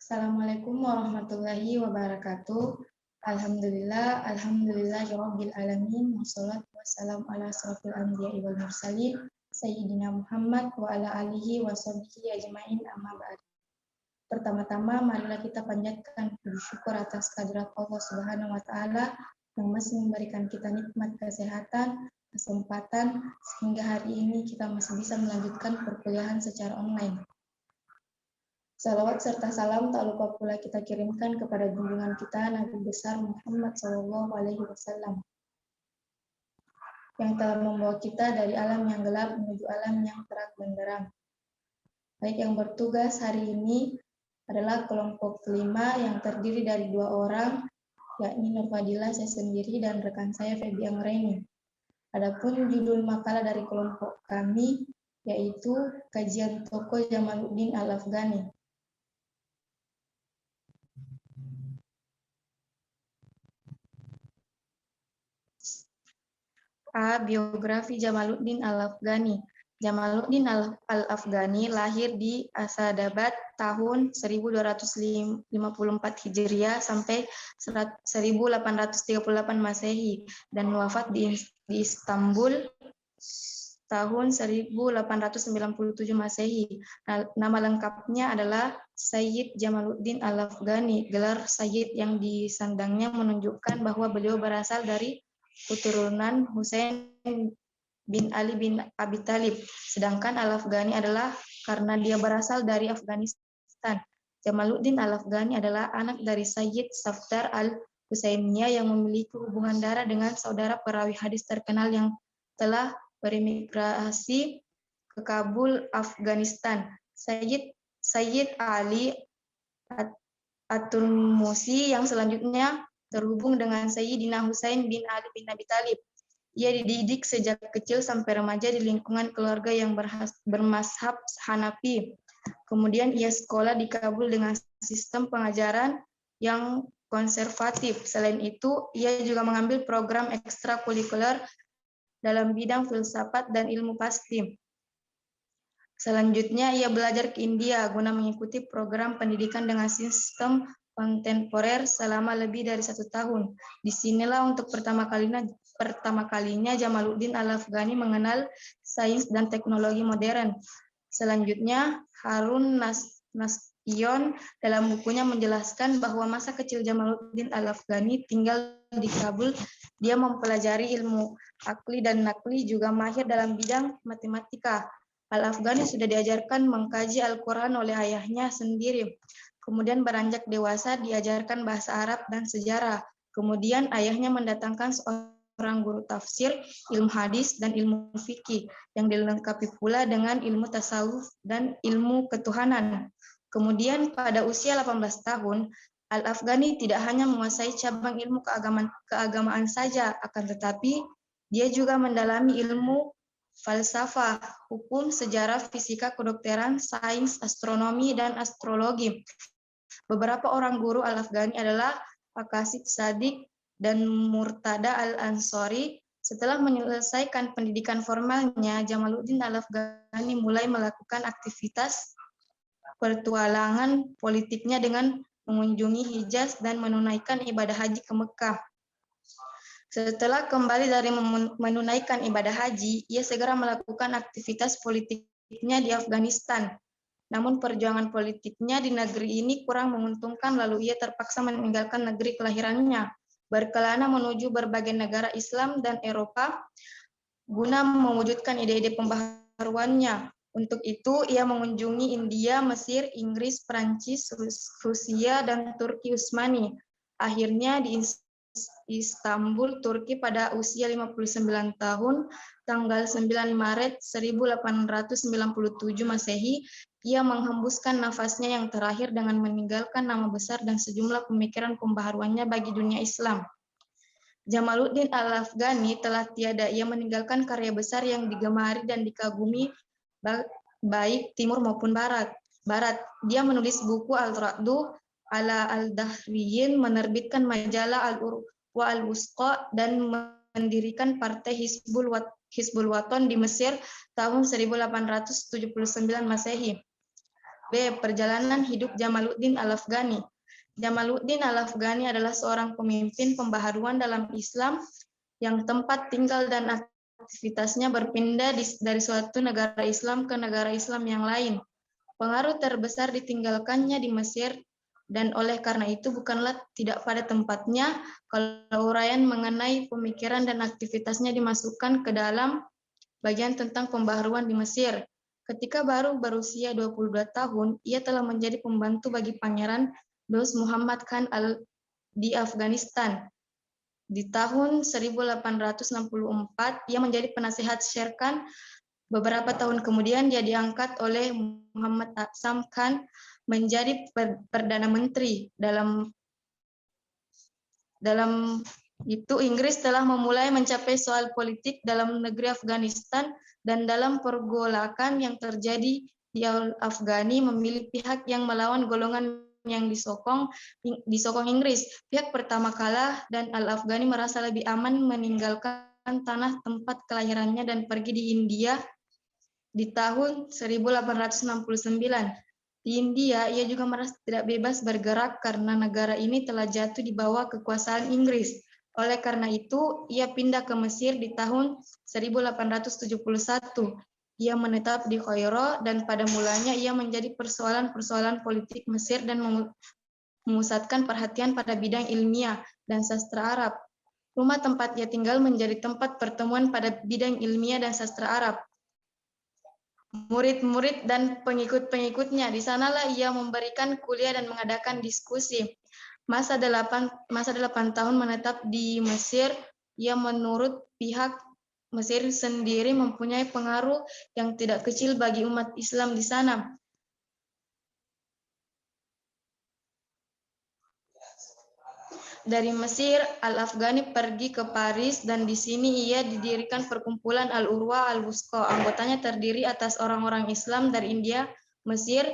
Assalamualaikum warahmatullahi wabarakatuh. Alhamdulillahirabbil alamin wassalatu wassalamu ala asrofil anbiya'i wal mursalin sayyidina Muhammad wa ala alihi washabihi ajmain amma ba'd. Pertama-tama marilah kita panjatkan puji syukur atas kehadirat Allah Subhanahu wa taala yang masih memberikan kita nikmat kesehatan, kesempatan sehingga hari ini kita masih bisa melanjutkan perkuliahan secara online. Salawat serta salam tak lupa pula kita kirimkan kepada junjungan kita Nabi besar Muhammad SAW yang telah membawa kita dari alam yang gelap menuju alam yang terang benderang. Baik, yang bertugas hari ini adalah kelompok kelima yang terdiri dari 2 orang, yakni Nur Fadila, saya sendiri, dan rekan saya Febi Anggreni. Adapun judul makalah dari kelompok kami yaitu Kajian Tokoh Jamaluddin Al-Afghani. A. Biografi Jamaluddin Al-Afghani. Jamaluddin Al-Afghani lahir di Asadabad tahun 1254 Hijriah sampai 1838 Masehi dan wafat di Istanbul tahun 1897 Masehi. Nama lengkapnya adalah Sayyid Jamaluddin Al-Afghani. Gelar Sayyid yang disandangnya menunjukkan bahwa beliau berasal dari keturunan Husain bin Ali bin Abi Thalib, sedangkan Al-Afghani adalah karena dia berasal dari Afghanistan. Jamaluddin Al-Afghani adalah anak dari Sayyid Safdar Al-Husainiyah yang memiliki hubungan darah dengan saudara perawi hadis terkenal yang telah berimigrasi ke Kabul, Afghanistan, Sayyid Ali At-Turmusi, yang selanjutnya terhubung dengan Sayyidina Husain bin Ali bin Abi Thalib. Ia dididik sejak kecil sampai remaja di lingkungan keluarga yang bermazhab Hanafi. Kemudian ia sekolah di Kabul dengan sistem pengajaran yang konservatif. Selain itu, ia juga mengambil program ekstrakurikuler dalam bidang filsafat dan ilmu pasti. Selanjutnya, ia belajar ke India guna mengikuti program pendidikan dengan sistem kontemporer selama lebih dari 1 tahun. Disinilah untuk pertama kalinya Jamaluddin Al-Afghani mengenal sains dan teknologi modern. Selanjutnya, Harun Nastion dalam bukunya menjelaskan bahwa masa kecil Jamaluddin Al-Afghani tinggal di Kabul. Dia mempelajari ilmu akli dan nakli, juga mahir dalam bidang matematika. Al-Afghani sudah diajarkan mengkaji Al-Quran oleh ayahnya sendiri. Kemudian beranjak dewasa diajarkan bahasa Arab dan sejarah. Kemudian ayahnya mendatangkan seorang guru tafsir, ilmu hadis, dan ilmu fikih yang dilengkapi pula dengan ilmu tasawuf dan ilmu ketuhanan. Kemudian pada usia 18 tahun, Al-Afghani tidak hanya menguasai cabang ilmu keagamaan saja, akan tetapi dia juga mendalami ilmu falsafah, hukum, sejarah, fisika, kedokteran, sains, astronomi, dan astrologi. Beberapa orang guru Al-Afghani adalah Aqasid Sadiq dan Murtada Al-Ansori. Setelah menyelesaikan pendidikan formalnya, Jamaluddin Al-Afghani mulai melakukan aktivitas pertualangan politiknya dengan mengunjungi Hijaz dan menunaikan ibadah haji ke Mekah. Setelah kembali dari menunaikan ibadah haji, ia segera melakukan aktivitas politiknya di Afghanistan. Namun perjuangan politiknya di negeri ini kurang menguntungkan, lalu ia terpaksa meninggalkan negeri kelahirannya, berkelana menuju berbagai negara Islam dan Eropa guna mewujudkan ide-ide pembaharuannya. Untuk itu, ia mengunjungi India, Mesir, Inggris, Prancis, Rusia, dan Turki Utsmani. Akhirnya di Istanbul, Turki pada usia 59 tahun, tanggal 9 Maret 1897 Masehi, ia menghembuskan nafasnya yang terakhir dengan meninggalkan nama besar dan sejumlah pemikiran pembaharuannya bagi dunia Islam. Jamaluddin Al-Afghani telah tiada. Ia meninggalkan karya besar yang digemari dan dikagumi baik timur maupun barat. Dia menulis buku Al-Raddu ala Al-Dahriyin, menerbitkan majalah Al-Urwa Al-Wusqa, dan mendirikan Partai Hizbul Waton di Mesir tahun 1879 Masehi. B. Perjalanan hidup Jamaluddin Al-Afghani. Jamaluddin Al-Afghani adalah seorang pemimpin pembaharuan dalam Islam yang tempat tinggal dan aktivitasnya berpindah dari suatu negara Islam ke negara Islam yang lain. Pengaruh terbesar ditinggalkannya di Mesir, dan oleh karena itu bukanlah tidak pada tempatnya kalau uraian mengenai pemikiran dan aktivitasnya dimasukkan ke dalam bagian tentang pembaharuan di Mesir. Ketika baru berusia 22 tahun, ia telah menjadi pembantu bagi Pangeran Dost Muhammad Khan di Afghanistan. Di tahun 1864, ia menjadi penasehat Sher Khan. Beberapa tahun kemudian, dia diangkat oleh Muhammad Aqsam Khan menjadi Perdana Menteri. Dalam itu, Inggris telah memulai mencapai soal politik dalam negeri Afghanistan, dan dalam pergolakan yang terjadi di Afghani memilih pihak yang melawan golongan yang disokong Inggris. Pihak pertama kalah dan Al-Afghani merasa lebih aman meninggalkan tanah tempat kelahirannya dan pergi di India di tahun 1869. Di India, ia juga merasa tidak bebas bergerak karena negara ini telah jatuh di bawah kekuasaan Inggris. Oleh karena itu, ia pindah ke Mesir di tahun 1871. Ia menetap di Kairo, dan pada mulanya ia menjadi persoalan-persoalan politik Mesir dan memusatkan perhatian pada bidang ilmiah dan sastra Arab. Rumah tempat ia tinggal menjadi tempat pertemuan pada bidang ilmiah dan sastra Arab. Murid-murid dan pengikut-pengikutnya. Di sanalah ia memberikan kuliah dan mengadakan diskusi. Masa 8 tahun menetap di Mesir, ia menurut pihak Mesir sendiri mempunyai pengaruh yang tidak kecil bagi umat Islam di sana. Dari Mesir, Al-Afghani pergi ke Paris, dan di sini ia didirikan perkumpulan Al-Urwa Al-Wusqa. Anggotanya terdiri atas orang-orang Islam dari India, Mesir,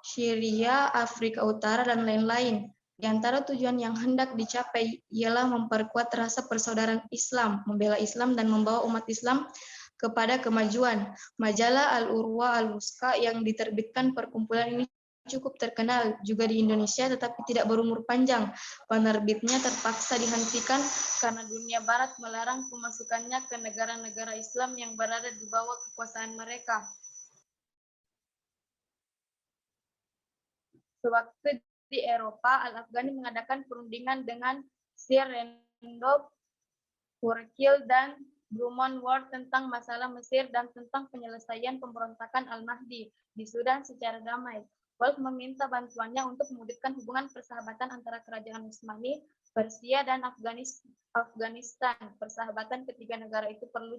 Syria, Afrika Utara, dan lain-lain. Di antara tujuan yang hendak dicapai ialah memperkuat rasa persaudaraan Islam, membela Islam, dan membawa umat Islam kepada kemajuan. Majalah Al-Urwa Al-Wusqa yang diterbitkan perkumpulan ini cukup terkenal juga di Indonesia, tetapi tidak berumur panjang. Penerbitnya terpaksa dihentikan karena dunia barat melarang pemasukannya ke negara-negara Islam yang berada di bawah kekuasaan mereka. Sewaktu di Eropa, Al-Afghani mengadakan perundingan dengan Sir Randolph Churchill dan Drummond Ward tentang masalah Mesir dan tentang penyelesaian pemberontakan Al-Mahdi di Sudan secara damai. Wolf meminta bantuannya untuk mewujudkan hubungan persahabatan antara kerajaan Utsmani, Persia, dan Afghanistan. Persahabatan ketiga negara itu perlu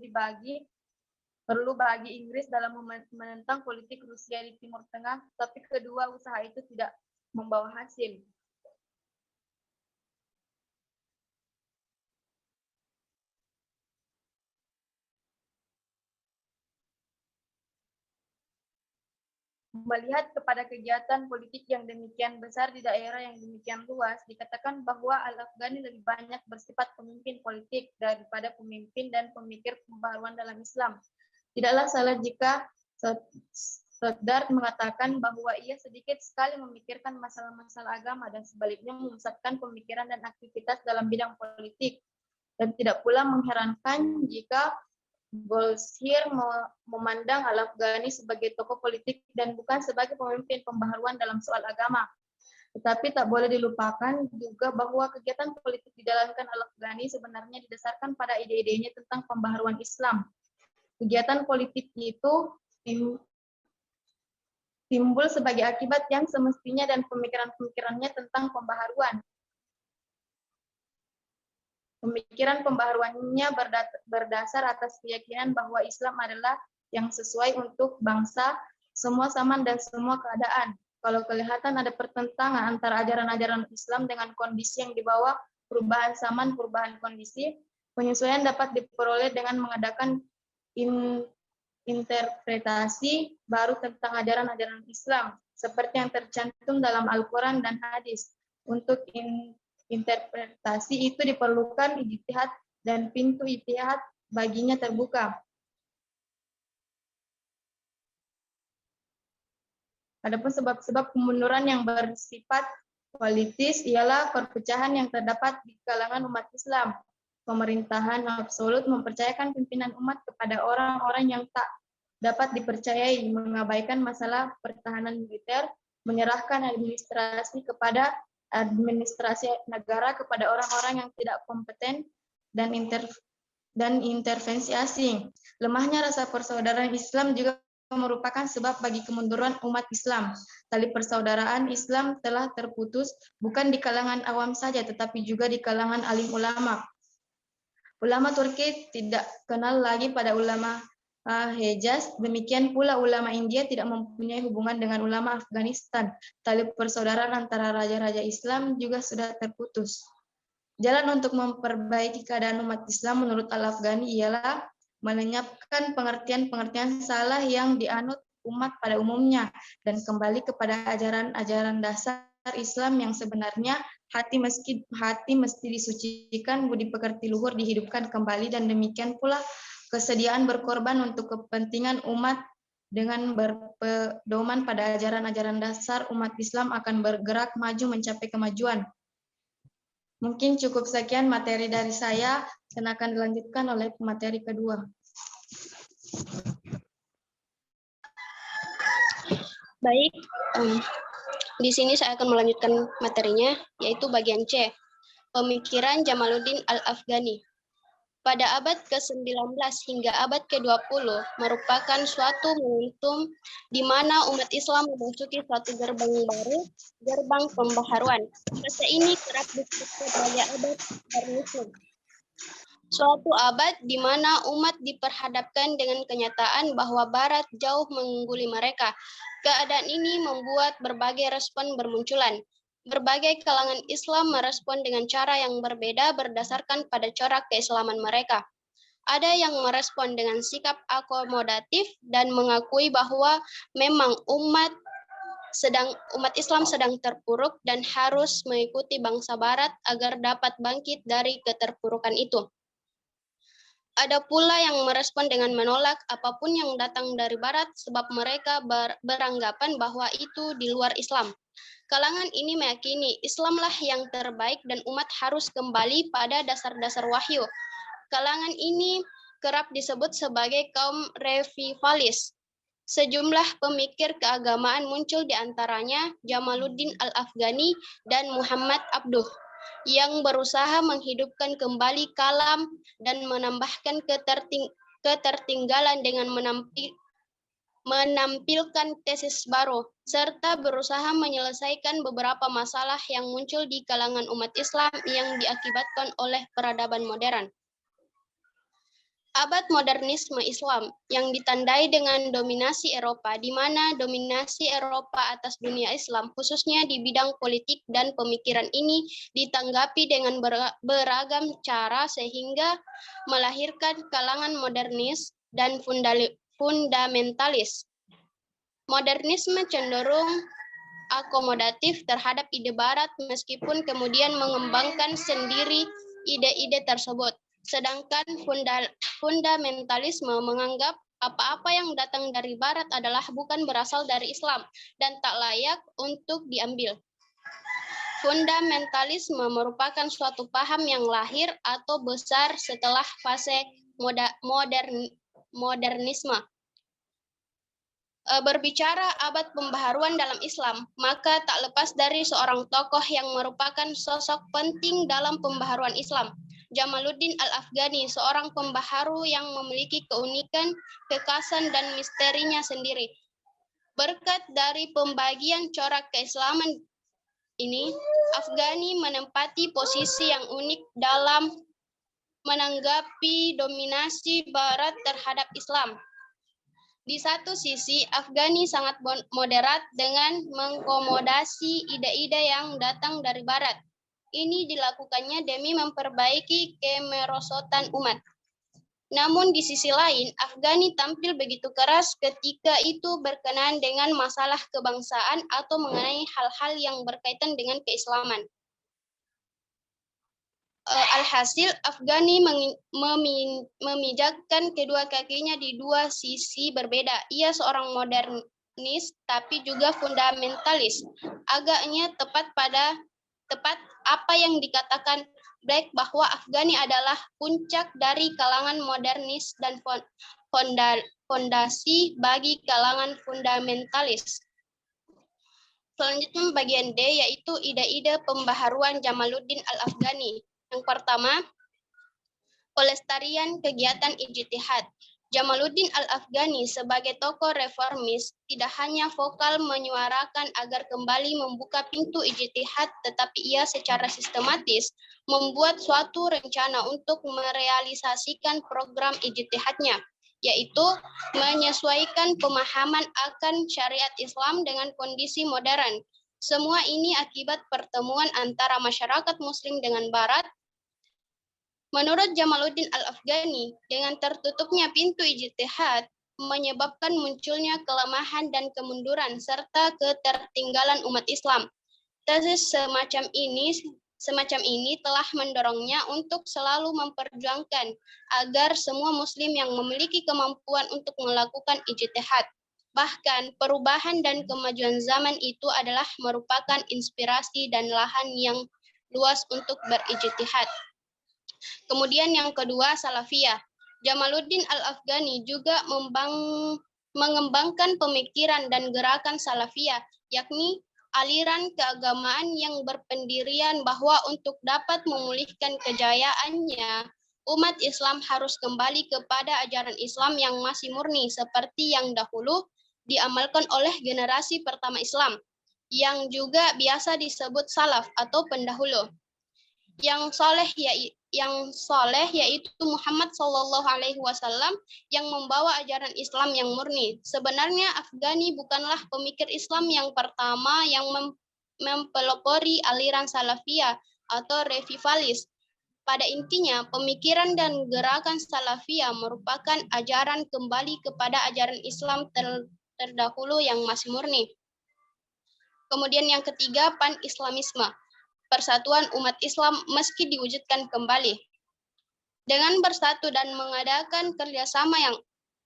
bagi Inggris dalam menentang politik Rusia di Timur Tengah, tapi kedua usaha itu tidak membawa hasil. Melihat kepada kegiatan politik yang demikian besar di daerah yang demikian luas, dikatakan bahwa Al-Afghani lebih banyak bersifat pemimpin politik daripada pemimpin dan pemikir pembaharuan dalam Islam. Tidaklah salah jika Stoddard mengatakan bahwa ia sedikit sekali memikirkan masalah-masalah agama dan sebaliknya memusatkan pemikiran dan aktivitas dalam bidang politik. Dan tidak pula mengherankan jika Goldsmith memandang Al-Afghani sebagai tokoh politik dan bukan sebagai pemimpin pembaharuan dalam soal agama. Tetapi tak boleh dilupakan juga bahwa kegiatan politik dijalankan Al-Afghani sebenarnya didasarkan pada ide-idenya tentang pembaharuan Islam. Kegiatan politik itu timbul sebagai akibat yang semestinya dan pemikiran-pemikirannya tentang pembaharuan. Pemikiran pembaharuannya berdasar atas keyakinan bahwa Islam adalah yang sesuai untuk bangsa, semua zaman dan semua keadaan. Kalau kelihatan ada pertentangan antara ajaran-ajaran Islam dengan kondisi yang dibawa perubahan zaman, perubahan kondisi, penyesuaian dapat diperoleh dengan mengadakan interpretasi baru tentang ajaran-ajaran Islam, seperti yang tercantum dalam Al-Quran dan hadis. Untuk interpretasi itu diperlukan ijtihad dan pintu ijtihad baginya terbuka. Adapun sebab-sebab kemunduran yang bersifat politis ialah perpecahan yang terdapat di kalangan umat Islam. Pemerintahan absolut mempercayakan pimpinan umat kepada orang-orang yang tak dapat dipercayai, mengabaikan masalah pertahanan militer, menyerahkan administrasi negara kepada orang-orang yang tidak kompeten, dan intervensi asing. Lemahnya rasa persaudaraan Islam juga merupakan sebab bagi kemunduran umat Islam. Tali persaudaraan Islam telah terputus bukan di kalangan awam saja, tetapi juga di kalangan alim ulama. Ulama Turki tidak kenal lagi pada ulama Hejaz, demikian pula ulama India tidak mempunyai hubungan dengan ulama Afghanistan. Tali persaudaraan antara raja-raja Islam juga sudah terputus. Jalan untuk memperbaiki keadaan umat Islam menurut Al-Afghani ialah melenyapkan pengertian-pengertian salah yang dianut umat pada umumnya dan kembali kepada ajaran-ajaran dasar Islam yang sebenarnya. Hati mesti disucikan, budi pekerti luhur dihidupkan kembali, dan demikian pula kesediaan berkorban untuk kepentingan umat dengan berpedoman pada ajaran-ajaran dasar umat Islam akan bergerak maju mencapai kemajuan. Mungkin cukup sekian materi dari saya dan akan dilanjutkan oleh materi kedua. Baik, di sini saya akan melanjutkan materinya, yaitu bagian C, pemikiran Jamaluddin Al-Afghani. Pada abad ke-19 hingga abad ke-20 merupakan suatu momentum di mana umat Islam memasuki suatu gerbang baru, gerbang pembaharuan. Fase ini kerap disebut sebagai abad modernisme. Suatu abad di mana umat diperhadapkan dengan kenyataan bahwa Barat jauh mengungguli mereka. Keadaan ini membuat berbagai respon bermunculan. Berbagai kalangan Islam merespon dengan cara yang berbeda berdasarkan pada corak keislaman mereka. Ada yang merespon dengan sikap akomodatif dan mengakui bahwa memang umat Islam sedang terpuruk dan harus mengikuti bangsa Barat agar dapat bangkit dari keterpurukan itu. Ada pula yang merespon dengan menolak apapun yang datang dari Barat sebab mereka beranggapan bahwa itu di luar Islam. Kalangan ini meyakini Islamlah yang terbaik dan umat harus kembali pada dasar-dasar wahyu. Kalangan ini kerap disebut sebagai kaum revivalis. Sejumlah pemikir keagamaan muncul di antaranya Jamaluddin Al-Afghani dan Muhammad Abduh, yang berusaha menghidupkan kembali kalam dan menambahkan ketertinggalan dengan menampilkan tesis baru, serta berusaha menyelesaikan beberapa masalah yang muncul di kalangan umat Islam yang diakibatkan oleh peradaban modern. Abad modernisme Islam yang ditandai dengan dominasi Eropa, di mana dominasi Eropa atas dunia Islam, khususnya di bidang politik dan pemikiran ini ditanggapi dengan beragam cara sehingga melahirkan kalangan modernis dan fundamentalis. Modernisme cenderung akomodatif terhadap ide Barat meskipun kemudian mengembangkan sendiri ide-ide tersebut. Sedangkan fundamentalisme menganggap apa-apa yang datang dari Barat adalah bukan berasal dari Islam dan tak layak untuk diambil. Fundamentalisme merupakan suatu paham yang lahir atau besar setelah fase modernisme. Berbicara abad pembaharuan dalam Islam, maka tak lepas dari seorang tokoh yang merupakan sosok penting dalam pembaharuan Islam. Jamaluddin Al-Afghani, seorang pembaharu yang memiliki keunikan, kekhasan, dan misterinya sendiri. Berkat dari pembagian corak keislaman ini, Afghani menempati posisi yang unik dalam menanggapi dominasi Barat terhadap Islam. Di satu sisi, Afghani sangat moderat dengan mengakomodasi ide-ide yang datang dari Barat. Ini dilakukannya demi memperbaiki kemerosotan umat. Namun di sisi lain, Afghani tampil begitu keras ketika itu berkenaan dengan masalah kebangsaan atau mengenai hal-hal yang berkaitan dengan keislaman. Alhasil, Afghani memijakkan kedua kakinya di dua sisi berbeda. Ia seorang tapi juga fundamentalis. Agaknya tepat apa yang dikatakan Black bahwa Afghani adalah puncak dari kalangan modernis dan fondasi bagi kalangan fundamentalis. Selanjutnya bagian D yaitu ide-ide pembaharuan Jamaluddin Al-Afghani. Yang pertama, pelestarian kegiatan ijtihad. Jamaluddin Al-Afghani sebagai tokoh reformis tidak hanya vokal menyuarakan agar kembali membuka pintu ijtihad, tetapi ia secara sistematis membuat suatu rencana untuk merealisasikan program ijtihadnya, yaitu menyesuaikan pemahaman akan syariat Islam dengan kondisi modern. Semua ini akibat pertemuan antara masyarakat Muslim dengan Barat. Menurut Jamaluddin Al-Afghani, dengan tertutupnya pintu ijtihad menyebabkan munculnya kelemahan dan kemunduran serta ketertinggalan umat Islam. Tesis semacam ini telah mendorongnya untuk selalu memperjuangkan agar semua Muslim yang memiliki kemampuan untuk melakukan ijtihad. Bahkan perubahan dan kemajuan zaman itu adalah merupakan inspirasi dan lahan yang luas untuk berijtihad. Kemudian yang kedua, Salafiyah. Jamaluddin Al-Afghani juga mengembangkan pemikiran dan gerakan Salafiyah, yakni aliran keagamaan yang berpendirian bahwa untuk dapat memulihkan kejayaannya, umat Islam harus kembali kepada ajaran Islam yang masih murni seperti yang dahulu diamalkan oleh generasi pertama Islam, yang juga biasa disebut salaf atau pendahulu. Yang soleh yaitu Muhammad SAW yang membawa ajaran Islam yang murni. Sebenarnya Afghani bukanlah pemikir Islam yang pertama yang mempelopori aliran Salafiyah atau revivalis. Pada intinya, pemikiran dan gerakan Salafiyah merupakan ajaran kembali kepada ajaran Islam terdahulu yang masih murni. Kemudian yang ketiga, pan-Islamisme. Persatuan umat Islam meski diwujudkan kembali. Dengan bersatu dan mengadakan kerjasama yang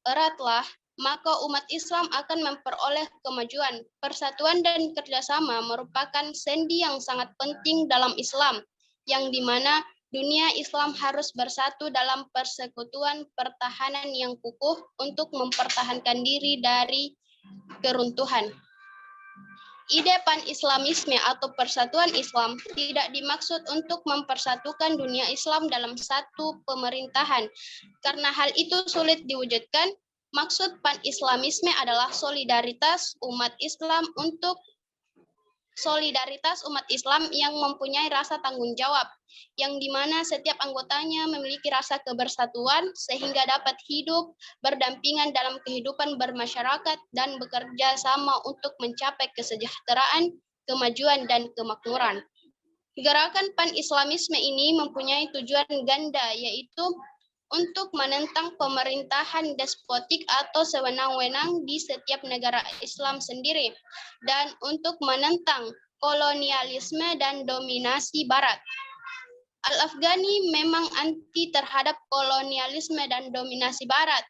eratlah, maka umat Islam akan memperoleh kemajuan. Persatuan dan kerjasama merupakan sendi yang sangat penting dalam Islam, yang dimana dunia Islam harus bersatu dalam persekutuan pertahanan yang kukuh untuk mempertahankan diri dari keruntuhan. Ide pan-Islamisme atau persatuan Islam tidak dimaksud untuk mempersatukan dunia Islam dalam satu pemerintahan. Karena hal itu sulit diwujudkan, maksud pan-Islamisme adalah solidaritas umat Islam yang mempunyai rasa tanggung jawab, yang dimana setiap anggotanya memiliki rasa kebersatuan sehingga dapat hidup berdampingan dalam kehidupan bermasyarakat dan bekerja sama untuk mencapai kesejahteraan, kemajuan, dan kemakmuran. Gerakan pan-Islamisme ini mempunyai tujuan ganda, yaitu untuk menentang pemerintahan despotik atau sewenang-wenang di setiap negara Islam sendiri, dan untuk menentang kolonialisme dan dominasi Barat. Al-Afghani memang anti terhadap kolonialisme dan dominasi Barat,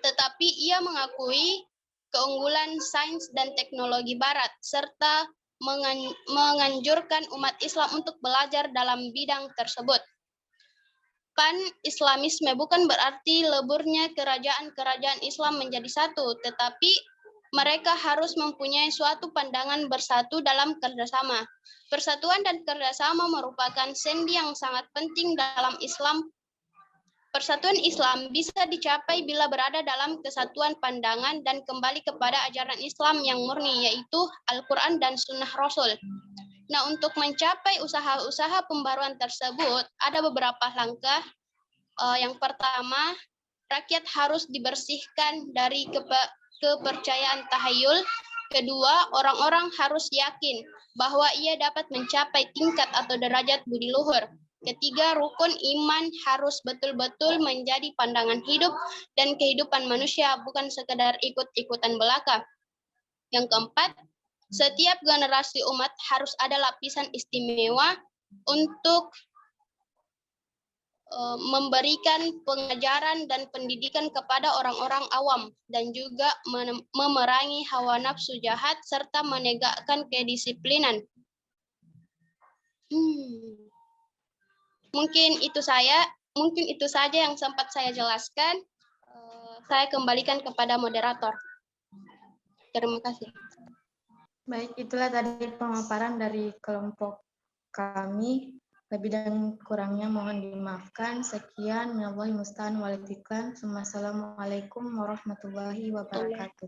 tetapi ia mengakui keunggulan sains dan teknologi Barat, serta menganjurkan umat Islam untuk belajar dalam bidang tersebut. Pan-Islamisme bukan berarti leburnya kerajaan-kerajaan Islam menjadi satu, tetapi mereka harus mempunyai suatu pandangan bersatu dalam kerjasama. Persatuan dan kerjasama merupakan sendi yang sangat penting dalam Islam. Persatuan Islam bisa dicapai bila berada dalam kesatuan pandangan dan kembali kepada ajaran Islam yang murni, yaitu Al-Quran dan Sunnah Rasul. Nah, untuk mencapai usaha-usaha pembaruan tersebut, ada beberapa langkah. Yang pertama, rakyat harus dibersihkan dari kepercayaan tahayul. Kedua, orang-orang harus yakin bahwa ia dapat mencapai tingkat atau derajat budi luhur. Ketiga, rukun iman harus betul-betul menjadi pandangan hidup dan kehidupan manusia, bukan sekedar ikut-ikutan belaka. Yang keempat, setiap generasi umat harus ada lapisan istimewa untuk memberikan pengajaran dan pendidikan kepada orang-orang awam dan juga memerangi hawa nafsu jahat serta menegakkan kedisiplinan. Mungkin itu saja yang sempat saya jelaskan. Saya kembalikan kepada moderator. Terima kasih. Baik, itulah tadi pemaparan dari kelompok kami. Lebih dan kurangnya mohon dimaafkan. Sekian, wabillahi musta'an wal iqtiqan. Wassalamualaikum warahmatullahi wabarakatuh.